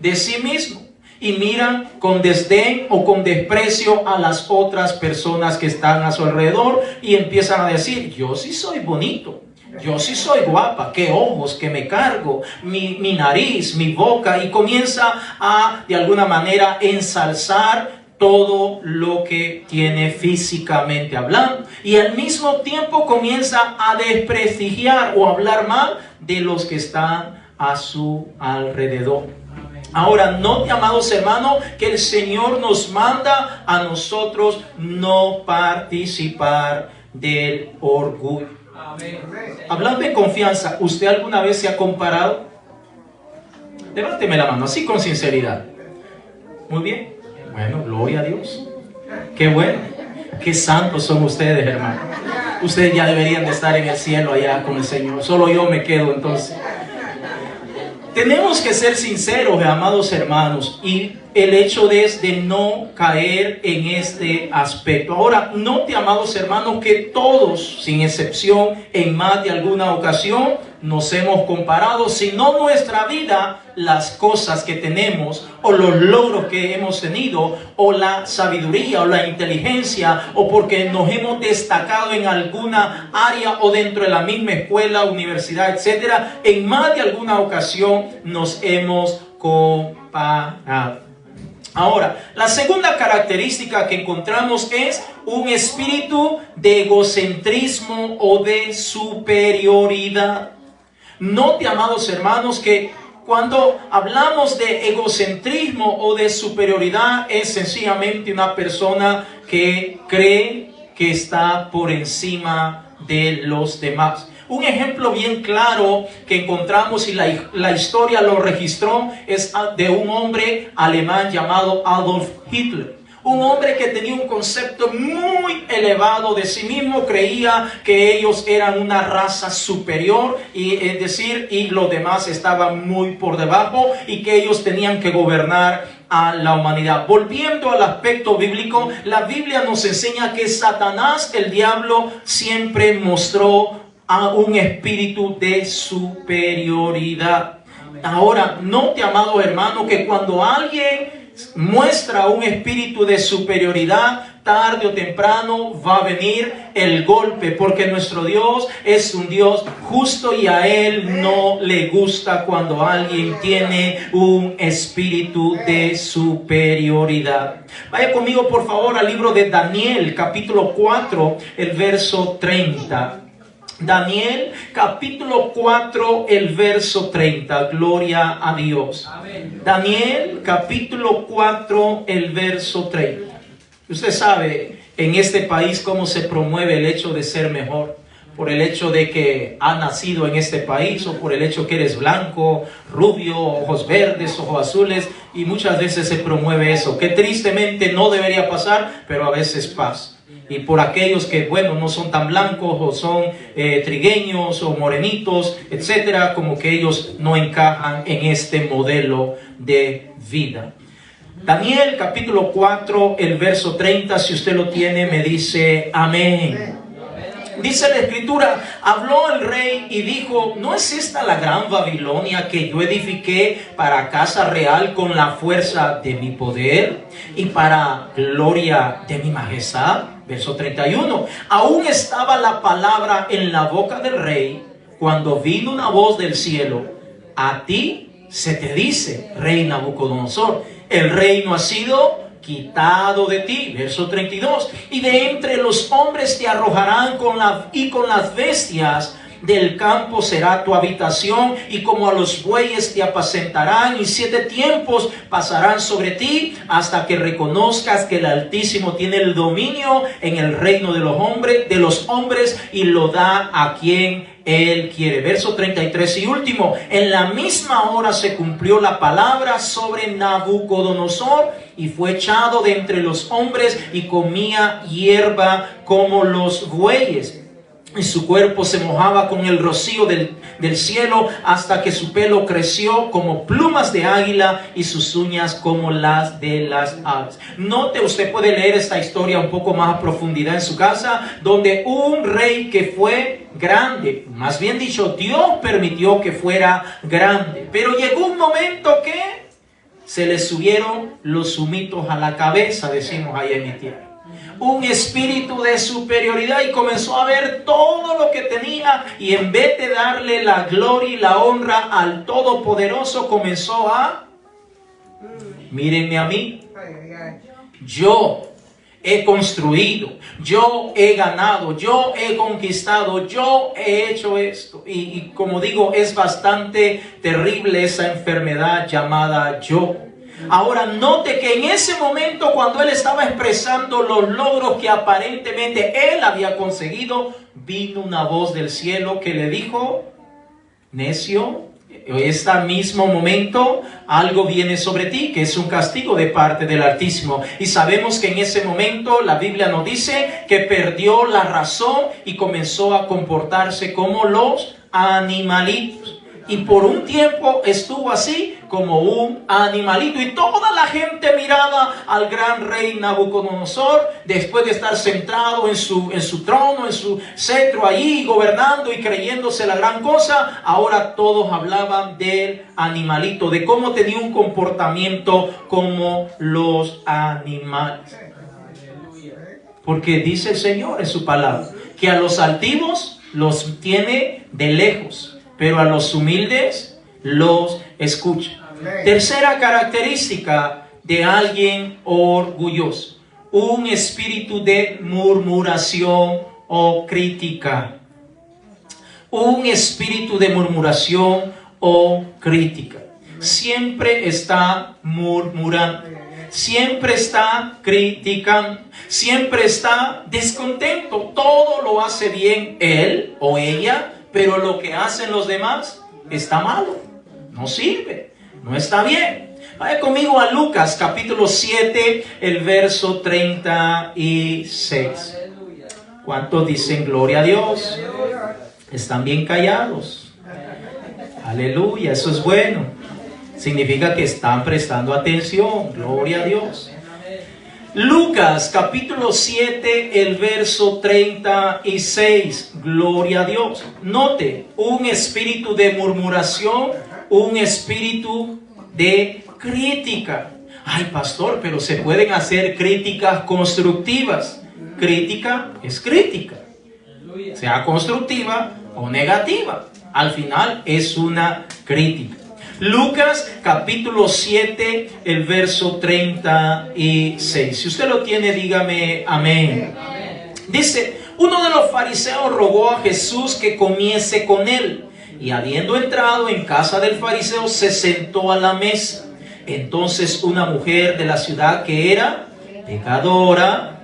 A: de sí mismo. Y miran con desdén o con desprecio a las otras personas que están a su alrededor y empiezan a decir: yo sí soy bonito, Yo sí soy guapa, qué ojos que me cargo, mi nariz, mi boca, y comienza a, de alguna manera, ensalzar todo lo que tiene físicamente hablando. Y al mismo tiempo comienza a desprestigiar o hablar mal de los que están a su alrededor. Ahora, note, amados hermanos, que el Señor nos manda a nosotros no participar del orgullo. Amén. Hablando de confianza, ¿usted alguna vez se ha comparado? Levánteme la mano, así con sinceridad. Muy bien. Bueno, gloria a Dios. Qué bueno. Qué santos son ustedes, hermano. Ustedes ya deberían de estar en el cielo allá con el Señor. Solo yo me quedo entonces. Tenemos que ser sinceros, amados hermanos, y el hecho es de no caer en este aspecto. Ahora, note, amados hermanos, que todos, sin excepción, en más de alguna ocasión, nos hemos comparado, si no nuestra vida, las cosas que tenemos, o los logros que hemos tenido, o la sabiduría, o la inteligencia, o porque nos hemos destacado en alguna área, o dentro de la misma escuela, universidad, etcétera. En más de alguna ocasión nos hemos comparado. Ahora, la segunda característica que encontramos es un espíritu de egocentrismo o de superioridad. Note, amados hermanos, que cuando hablamos de egocentrismo o de superioridad, es sencillamente una persona que cree que está por encima de los demás. Un ejemplo bien claro que encontramos, y la historia lo registró, es de un hombre alemán llamado Adolf Hitler. Un hombre que tenía un concepto muy elevado de sí mismo, creía que ellos eran una raza superior, y es decir, y los demás estaban muy por debajo, y que ellos tenían que gobernar a la humanidad. Volviendo al aspecto bíblico, la Biblia nos enseña que Satanás, el diablo, siempre mostró a un espíritu de superioridad. Ahora, note, amado hermano, que cuando alguien muestra un espíritu de superioridad, tarde o temprano va a venir el golpe, porque nuestro Dios es un Dios justo y a Él no le gusta cuando alguien tiene un espíritu de superioridad. Vaya conmigo por favor al libro de Daniel, capítulo 4, el verso 30. Daniel, capítulo 4, el verso 30. Gloria a Dios. Amén. Daniel, capítulo 4, el verso 30. Usted sabe en este país cómo se promueve el hecho de ser mejor. Por el hecho de que ha nacido en este país, o por el hecho que eres blanco, rubio, ojos verdes, ojos azules, y muchas veces se promueve eso, que tristemente no debería pasar, pero a veces pasa. Y por aquellos que, bueno, no son tan blancos, o son trigueños o morenitos, etcétera, como que ellos no encajan en este modelo de vida. Daniel capítulo 4, el verso 30, si usted lo tiene, me dice amén. Dice la escritura: habló el rey y dijo: ¿no es esta la gran Babilonia que yo edifiqué para casa real con la fuerza de mi poder y para gloria de mi majestad? Verso 31. Aún estaba la palabra en la boca del rey cuando vino una voz del cielo: a ti se te dice, rey Nabucodonosor, el reino ha sido quitado de ti. Verso 32. Y de entre los hombres te arrojarán con las bestias del campo será tu habitación, y como a los bueyes te apacentarán, y 7 tiempos pasarán sobre ti hasta que reconozcas que el Altísimo tiene el dominio en el reino de los hombres y lo da a quien Él quiere. Verso 33 y último. En la misma hora se cumplió la palabra sobre Nabucodonosor, y fue echado de entre los hombres y comía hierba como los bueyes. Y su cuerpo se mojaba con el rocío del cielo, hasta que su pelo creció como plumas de águila y sus uñas como las de las aves. Note, usted puede leer esta historia un poco más a profundidad en su casa, donde un rey que fue grande, más bien dicho, Dios permitió que fuera grande, pero llegó un momento que se le subieron los humitos a la cabeza, decimos ahí en mi tierra. un espíritu de superioridad y comenzó a ver todo lo que tenía, y en vez de darle la gloria y la honra al Todopoderoso, comenzó a, mírenme a mí, yo he construido, yo he ganado, yo he conquistado, yo he hecho esto. Y como digo, es bastante terrible esa enfermedad llamada yo. Ahora note que en ese momento, cuando él estaba expresando los logros que aparentemente él había conseguido, vino una voz del cielo que le dijo: necio, en este mismo momento algo viene sobre ti, que es un castigo de parte del Altísimo. Y sabemos que en ese momento la Biblia nos dice que perdió la razón y comenzó a comportarse como los animalitos. Y por un tiempo estuvo así, como un animalito. Y toda la gente miraba al gran rey Nabucodonosor, después de estar sentado en su trono, en su cetro allí, gobernando y creyéndose la gran cosa. Ahora todos hablaban del animalito, de cómo tenía un comportamiento como los animales. Porque dice el Señor en su palabra que a los altivos los tiene de lejos, pero a los humildes los escucha. Tercera característica de alguien orgulloso: un espíritu de murmuración o crítica. Un espíritu de murmuración o crítica. Siempre está murmurando, siempre está criticando, siempre está descontento. Todo lo hace bien él o ella, pero lo que hacen los demás está malo, no sirve, no está bien. Vaya conmigo a Lucas capítulo 7, el verso 36. ¿Cuántos dicen gloria a Dios? Están bien callados. Aleluya, eso es bueno. Significa que están prestando atención. Gloria a Dios. Lucas capítulo 7, el verso 36. Gloria a Dios. Note, un espíritu de murmuración, un espíritu de crítica. Ay, pastor, pero se pueden hacer críticas constructivas. Crítica es crítica, sea constructiva o negativa. Al final es una crítica. Lucas capítulo 7, el verso 36. Si usted lo tiene, dígame amén. Dice: uno de los fariseos rogó a Jesús que comiese con él, y habiendo entrado en casa del fariseo, se sentó a la mesa. Entonces una mujer de la ciudad, que era pecadora,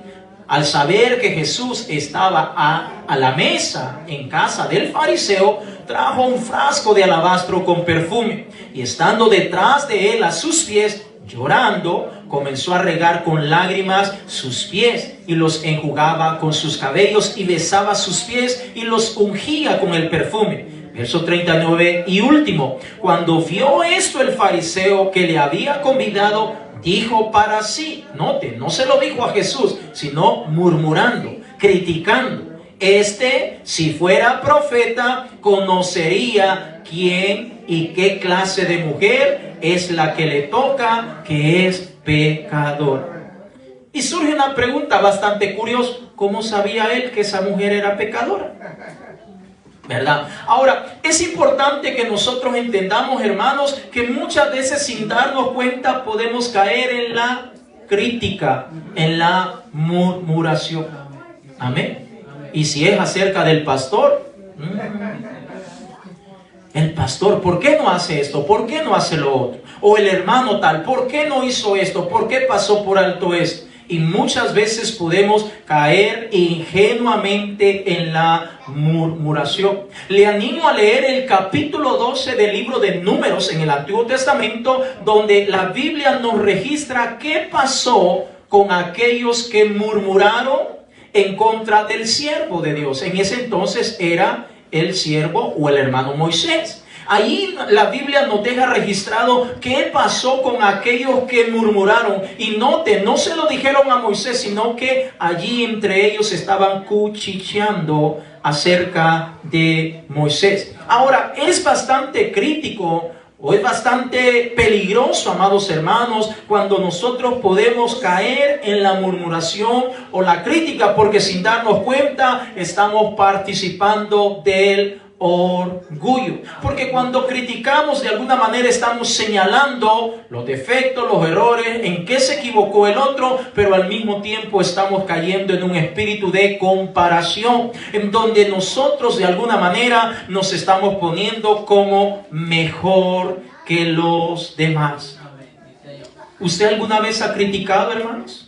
A: al saber que Jesús estaba a la mesa en casa del fariseo, trajo un frasco de alabastro con perfume, y estando detrás de él a sus pies, llorando, comenzó a regar con lágrimas sus pies, y los enjugaba con sus cabellos, y besaba sus pies, y los ungía con el perfume. Verso 39 y último: cuando vio esto el fariseo que le había convidado, dijo para sí. Note, no se lo dijo a Jesús, sino murmurando, criticando: este, si fuera profeta, conocería quién y qué clase de mujer es la que le toca, que es pecadora. Y surge una pregunta bastante curiosa: ¿cómo sabía él que esa mujer era pecadora? ¿Verdad? Ahora, es importante que nosotros entendamos, hermanos, que muchas veces sin darnos cuenta podemos caer en la crítica, en la murmuración. Amén. Y si es acerca del pastor, el pastor, ¿por qué no hace esto? ¿Por qué no hace lo otro? O el hermano tal, ¿por qué no hizo esto? ¿Por qué pasó por alto esto? Y muchas veces podemos caer ingenuamente en la murmuración. Le animo a leer el capítulo 12 del libro de Números en el Antiguo Testamento, donde la Biblia nos registra qué pasó con aquellos que murmuraron en contra del siervo de Dios. En ese entonces era el siervo o el hermano Moisés. Ahí la Biblia nos deja registrado qué pasó con aquellos que murmuraron. Y note, no se lo dijeron a Moisés, sino que allí entre ellos estaban cuchicheando acerca de Moisés. Ahora, es bastante crítico O es bastante peligroso, amados hermanos, cuando nosotros podemos caer en la murmuración o la crítica, porque sin darnos cuenta estamos participando del orgullo. Porque cuando criticamos, de alguna manera estamos señalando los defectos, los errores, en qué se equivocó el otro, pero al mismo tiempo estamos cayendo en un espíritu de comparación, en donde nosotros de alguna manera nos estamos poniendo como mejor que los demás. ¿Usted alguna vez ha criticado, hermanos?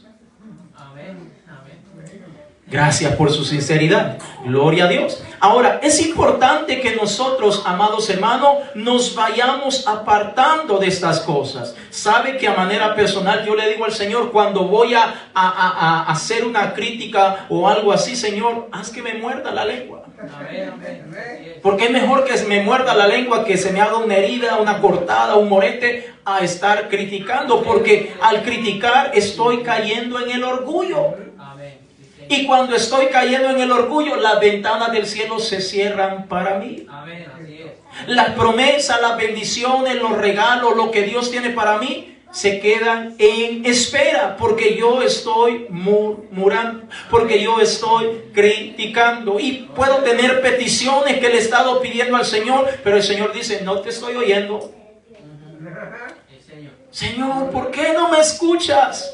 A: Gracias por su sinceridad. Gloria a Dios. Ahora, es importante que nosotros, amados hermanos, nos vayamos apartando de estas cosas. Sabe que a manera personal yo le digo al Señor, cuando voy a hacer una crítica o algo así, Señor, haz que me muerda la lengua. Porque es mejor que me muerda la lengua, que se me haga una herida, una cortada, un morete, a estar criticando. Porque al criticar estoy cayendo en el orgullo. Y cuando estoy cayendo en el orgullo, las ventanas del cielo se cierran para mí. Amén, así es. Las promesas, las bendiciones, los regalos, lo que Dios tiene para mí, se quedan en espera, porque yo estoy murmurando, porque yo estoy criticando. Y puedo tener peticiones que le he estado pidiendo al Señor, pero el Señor dice, no te estoy oyendo. Señor, ¿por qué no me escuchas?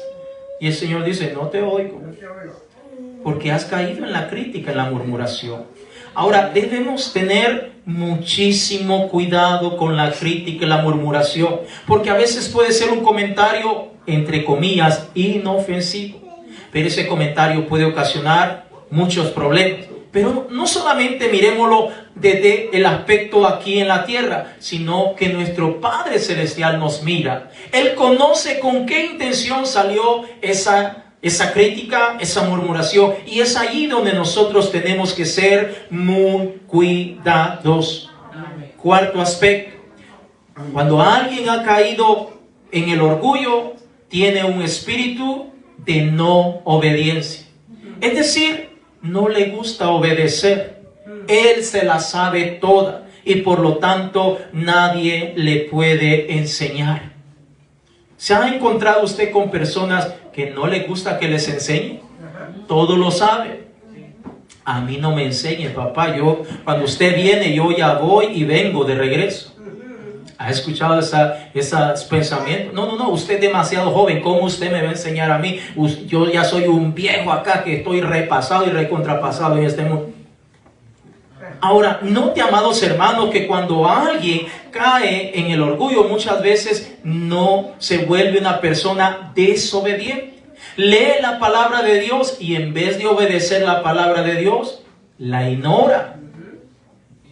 A: Y el Señor dice, no te oigo. Porque has caído en la crítica, en la murmuración. Ahora, debemos tener muchísimo cuidado con la crítica y la murmuración, porque a veces puede ser un comentario, entre comillas, inofensivo, pero ese comentario puede ocasionar muchos problemas. Pero no solamente miremoslo desde el aspecto aquí en la tierra, sino que nuestro Padre Celestial nos mira. Él conoce con qué intención salió esa crítica, esa murmuración, y es allí donde nosotros tenemos que ser muy cuidadosos. Cuarto aspecto, cuando alguien ha caído en el orgullo, tiene un espíritu de no obediencia. Es decir, no le gusta obedecer. Él se la sabe toda y por lo tanto nadie le puede enseñar. ¿Se ha encontrado usted con personas que no le gusta que les enseñe? Todo lo sabe. A mí no me enseñe, papá. Cuando usted viene, yo ya voy y vengo de regreso. ¿Ha escuchado esos pensamientos? No, usted es demasiado joven. ¿Cómo usted me va a enseñar a mí? Yo ya soy un viejo acá que estoy repasado y recontrapasado en este mundo. Ahora, note, amados hermanos, que cuando alguien cae en el orgullo, muchas veces no se vuelve una persona desobediente. Lee la palabra de Dios y en vez de obedecer la palabra de Dios, la ignora.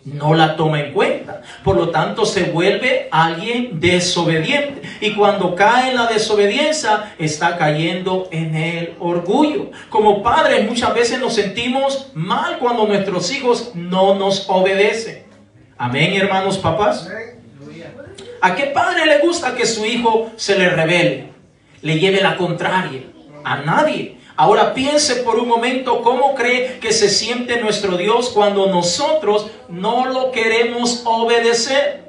A: No la toma en cuenta. Por lo tanto, se vuelve alguien desobediente. Y cuando cae en la desobediencia, está cayendo en el orgullo. Como padres, muchas veces nos sentimos mal cuando nuestros hijos no nos obedecen. Amén, hermanos, papás. ¿A qué padre le gusta que su hijo se le rebele, le lleve la contraria? A nadie. Ahora piense por un momento cómo cree que se siente nuestro Dios cuando nosotros no lo queremos obedecer.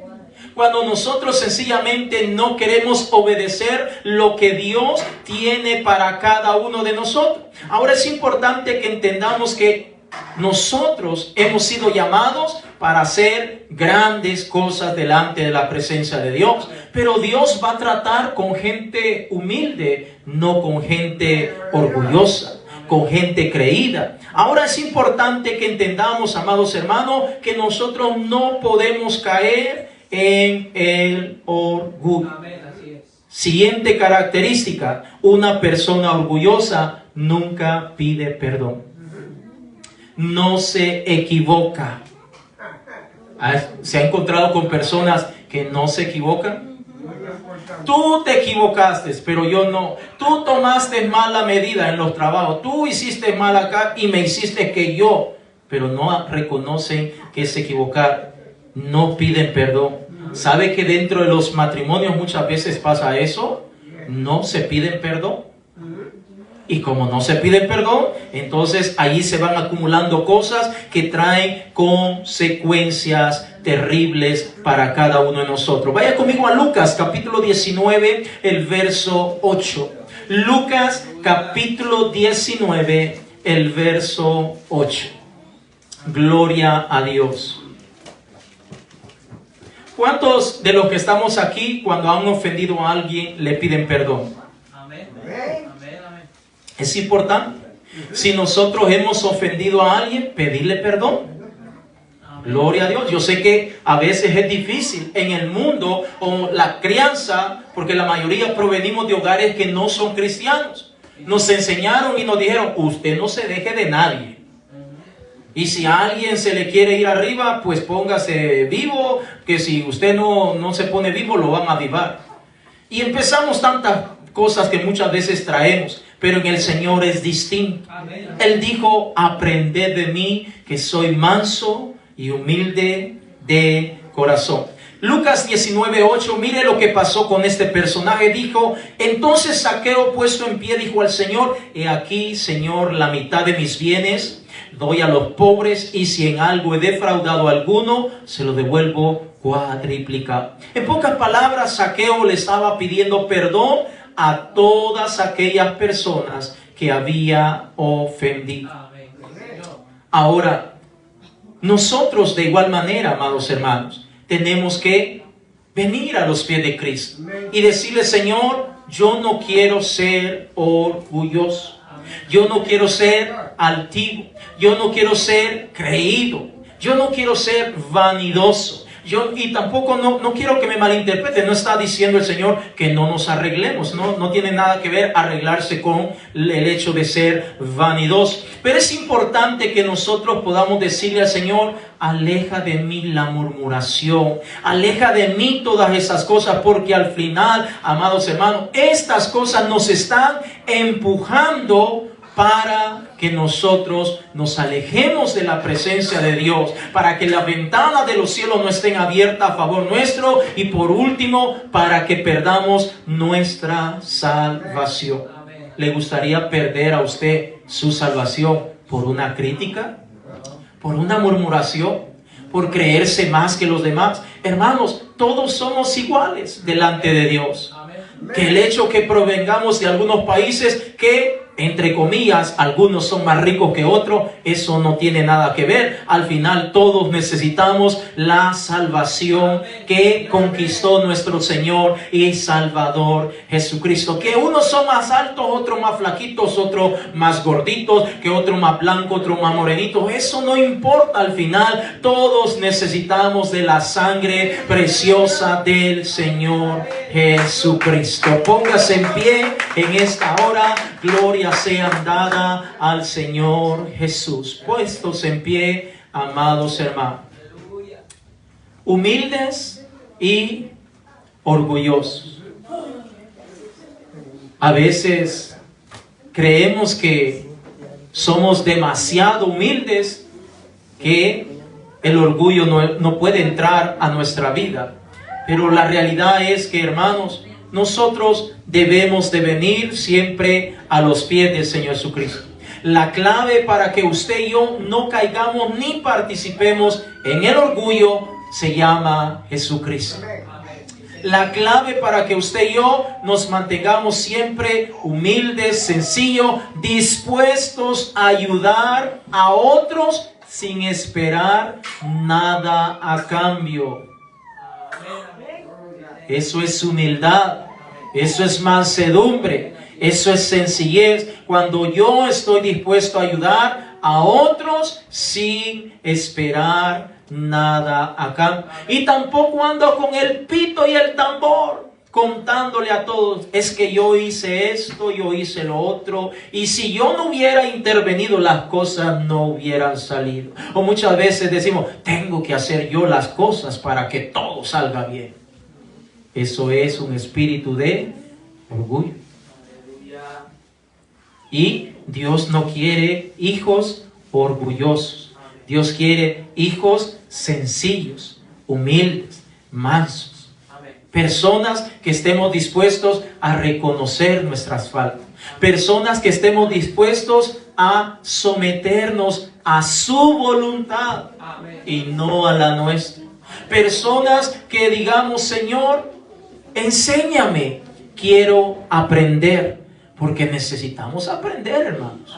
A: Cuando nosotros sencillamente no queremos obedecer lo que Dios tiene para cada uno de nosotros. Ahora es importante que entendamos que nosotros hemos sido llamados para hacer grandes cosas delante de la presencia de Dios. Pero Dios va a tratar con gente humilde, no con gente orgullosa, con gente creída. Ahora es importante que entendamos, amados hermanos, que nosotros no podemos caer en el orgullo. Siguiente característica: una persona orgullosa nunca pide perdón. No se equivoca. ¿Se ha encontrado con personas que no se equivocan? Tú te equivocaste, pero yo no. Tú tomaste mala medida en los trabajos. Tú hiciste mal acá y me hiciste que yo. Pero no reconocen que se equivocaron. No piden perdón. ¿Sabe que dentro de los matrimonios muchas veces pasa eso? No se piden perdón. Y como no se pide perdón, entonces ahí se van acumulando cosas que traen consecuencias terribles para cada uno de nosotros. Vaya conmigo a Lucas capítulo 19, el verso 8. Lucas capítulo 19, el verso 8. Gloria a Dios. ¿Cuántos de los que estamos aquí, cuando han ofendido a alguien, le piden perdón? Amén. Es importante. Si nosotros hemos ofendido a alguien, pedirle perdón. Gloria a Dios. Yo sé que a veces es difícil en el mundo o la crianza, porque la mayoría provenimos de hogares que no son cristianos. Nos enseñaron y nos dijeron, usted no se deje de nadie. Y si a alguien se le quiere ir arriba, pues póngase vivo, que si usted no se pone vivo, lo van a avivar. Y empezamos tantas cosas que muchas veces traemos, pero en el Señor es distinto. Él dijo, aprended de mí, que soy manso y humilde de corazón. Lucas 19:8, mire lo que pasó con este personaje. Dijo, entonces Zaqueo, puesto en pie, dijo al Señor, he aquí, Señor, la mitad de mis bienes doy a los pobres, y si en algo he defraudado a alguno, se lo devuelvo cuadriplicado. En pocas palabras, Zaqueo le estaba pidiendo perdón a todas aquellas personas que había ofendido. Ahora, nosotros de igual manera, amados hermanos, tenemos que venir a los pies de Cristo y decirle, Señor, yo no quiero ser orgulloso. Yo no quiero ser altivo. Yo no quiero ser creído. Yo no quiero ser vanidoso. Y tampoco no quiero que me malinterpreten. No está diciendo el Señor que no nos arreglemos. No tiene nada que ver arreglarse con el hecho de ser vanidoso. Pero es importante que nosotros podamos decirle al Señor, aleja de mí la murmuración, aleja de mí todas esas cosas, porque al final, amados hermanos, estas cosas nos están empujando para que nosotros nos alejemos de la presencia de Dios, para que las ventanas de los cielos no estén abiertas a favor nuestro, y por último, para que perdamos nuestra salvación. ¿Le gustaría perder a usted su salvación por una crítica? ¿Por una murmuración? ¿Por creerse más que los demás? Hermanos, todos somos iguales delante de Dios. Que el hecho que provengamos de algunos países que, entre comillas, algunos son más ricos que otros, eso no tiene nada que ver. Al final todos necesitamos la salvación que conquistó nuestro Señor y Salvador Jesucristo. Que unos son más altos, otros más flaquitos, otros más gorditos, que otros más blancos, otros más morenitos, eso no importa. Al final todos necesitamos de la sangre preciosa del Señor Jesucristo. Póngase en pie en esta hora. Gloria sea dada al Señor Jesús. Puestos en pie, amados hermanos. Humildes y orgullosos. A veces creemos que somos demasiado humildes, que el orgullo no puede entrar a nuestra vida. Pero la realidad es que, hermanos, nosotros debemos de venir siempre a los pies del Señor Jesucristo. La clave para que usted y yo no caigamos ni participemos en el orgullo se llama Jesucristo. La clave para que usted y yo nos mantengamos siempre humildes, sencillos, dispuestos a ayudar a otros sin esperar nada a cambio. Eso es humildad, eso es mansedumbre, eso es sencillez. Cuando yo estoy dispuesto a ayudar a otros sin esperar nada a cambio. Y tampoco ando con el pito y el tambor contándole a todos, es que yo hice esto, yo hice lo otro, y si yo no hubiera intervenido, las cosas no hubieran salido. O muchas veces decimos, tengo que hacer yo las cosas para que todo salga bien. Eso es un espíritu de orgullo. Y Dios no quiere hijos orgullosos. Dios quiere hijos sencillos, humildes, mansos. Personas que estemos dispuestos a reconocer nuestras faltas. Personas que estemos dispuestos a someternos a su voluntad y no a la nuestra. Personas que digamos, Señor, enséñame, quiero aprender, porque necesitamos aprender, hermanos.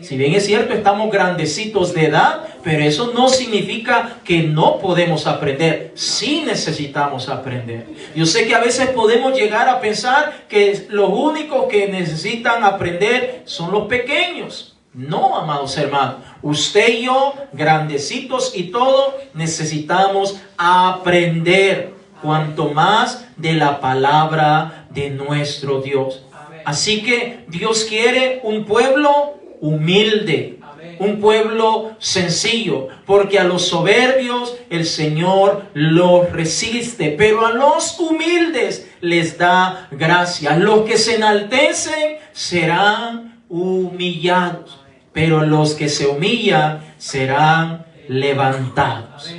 A: Si bien es cierto, estamos grandecitos de edad, pero eso no significa que no podemos aprender. Sí necesitamos aprender. Yo sé que a veces podemos llegar a pensar que los únicos que necesitan aprender son los pequeños. No, amados hermanos, usted y yo, grandecitos y todo, necesitamos aprender cuanto más de la palabra de nuestro Dios. Así que Dios quiere un pueblo humilde, un pueblo sencillo, porque a los soberbios el Señor los resiste, pero a los humildes les da gracia. Los que se enaltecen serán humillados, pero los que se humillan serán levantados.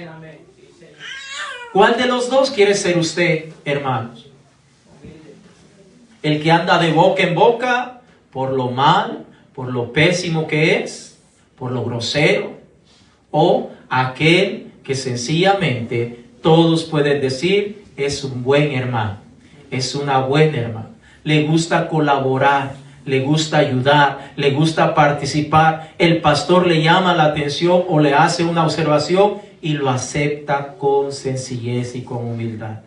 A: ¿Cuál de los dos quiere ser usted, hermanos? ¿El que anda de boca en boca por lo mal, por lo pésimo que es, por lo grosero? ¿O aquel que sencillamente todos pueden decir es un buen hermano, es una buena hermana, le gusta colaborar, le gusta ayudar, le gusta participar? El pastor le llama la atención o le hace una observación y lo acepta con sencillez y con humildad.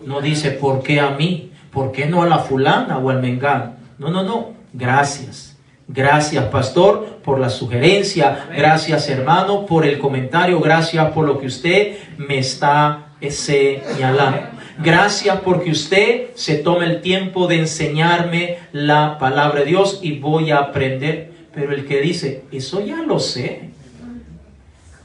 A: No dice, ¿por qué a mí? ¿Por qué no a la fulana o al mengano? No. Gracias. Gracias, pastor, por la sugerencia. Gracias, hermano, por el comentario. Gracias por lo que usted me está señalando. Gracias porque usted se toma el tiempo de enseñarme la palabra de Dios y voy a aprender. Pero el que dice, eso ya lo sé.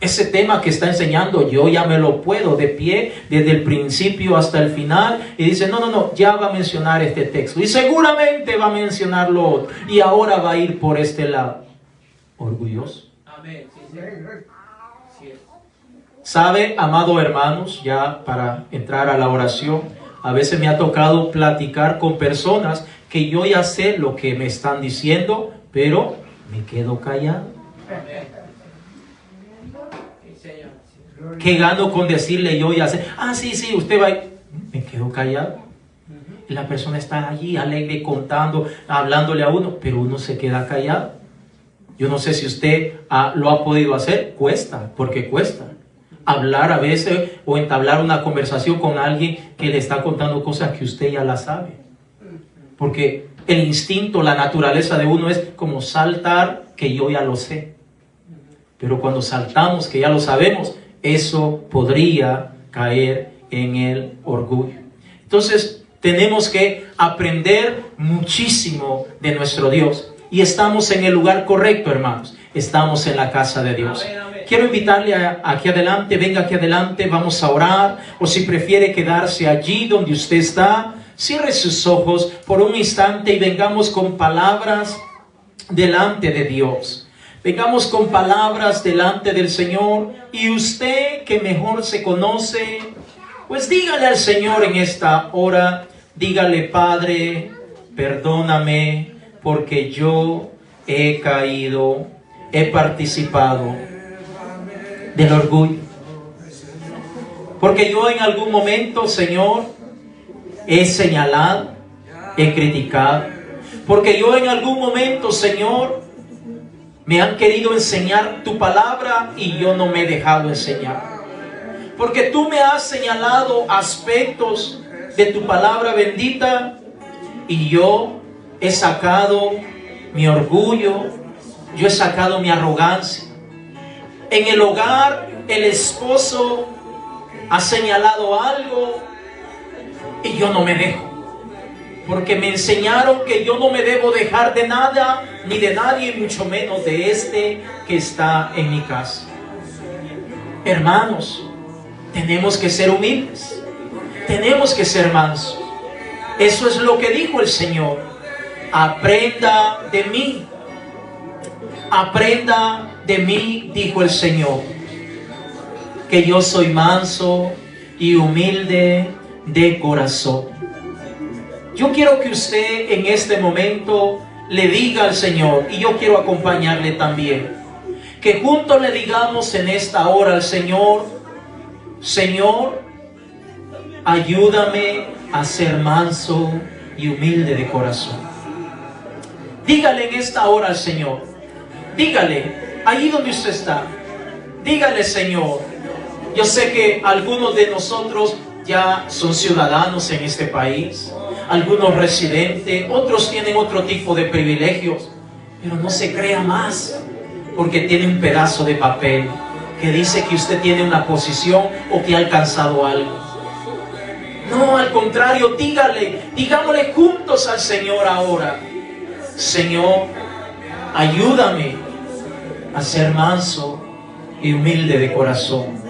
A: Ese tema que está enseñando yo ya me lo puedo de pie desde el principio hasta el final. Y dice, no, ya va a mencionar este texto. Y seguramente va a mencionar lo otro. Y ahora va a ir por este lado. Orgulloso. Amén. ¿Sabe, amado hermanos, ya para entrar a la oración, a veces me ha tocado platicar con personas que yo ya sé lo que me están diciendo, pero me quedo callado. Amén. ¿Qué gano con decirle yo ya sé? Sí, usted va a ir. Me quedo callado. Y la persona está allí alegre, contando, hablándole a uno, pero uno se queda callado. Yo no sé si usted lo ha podido hacer. Cuesta, porque cuesta. Hablar a veces o entablar una conversación con alguien que le está contando cosas que usted ya la sabe. Porque el instinto, la naturaleza de uno es como saltar, que yo ya lo sé. Pero cuando saltamos, que ya lo sabemos, eso podría caer en el orgullo. Entonces, tenemos que aprender muchísimo de nuestro Dios. Y estamos en el lugar correcto, hermanos. Estamos en la casa de Dios. Quiero invitarle aquí adelante, venga aquí adelante, vamos a orar. O si prefiere quedarse allí donde usted está, cierre sus ojos por un instante y vengamos con palabras delante de Dios. Vengamos con palabras delante del Señor. Y usted que mejor se conoce, pues dígale al Señor en esta hora, dígale: Padre, perdóname porque yo he caído, he participado del orgullo. Porque yo en algún momento, Señor, he señalado, he criticado. Porque yo en algún momento, Señor, me han querido enseñar tu palabra y yo no me he dejado enseñar. Porque tú me has señalado aspectos de tu palabra bendita y yo he sacado mi orgullo, yo he sacado mi arrogancia. En el hogar, el esposo ha señalado algo y yo no me dejo. Porque me enseñaron que yo no me debo dejar de nada, ni de nadie, mucho menos de este que está en mi casa. Hermanos, tenemos que ser humildes. Tenemos que ser mansos. Eso es lo que dijo el Señor. Aprenda de mí. Aprenda de mí, dijo el Señor, que yo soy manso y humilde de corazón. Yo quiero que usted en este momento le diga al Señor, y yo quiero acompañarle también, que juntos le digamos en esta hora al Señor: Señor, ayúdame a ser manso y humilde de corazón. Dígale en esta hora al Señor, dígale, allí donde usted está, dígale: Señor, yo sé que algunos de nosotros ya son ciudadanos en este país, algunos residentes, otros tienen otro tipo de privilegios, pero no se crea más porque tiene un pedazo de papel que dice que usted tiene una posición o que ha alcanzado algo. No, al contrario, digámosle juntos al Señor ahora: Señor, ayúdame a ser manso y humilde de corazón.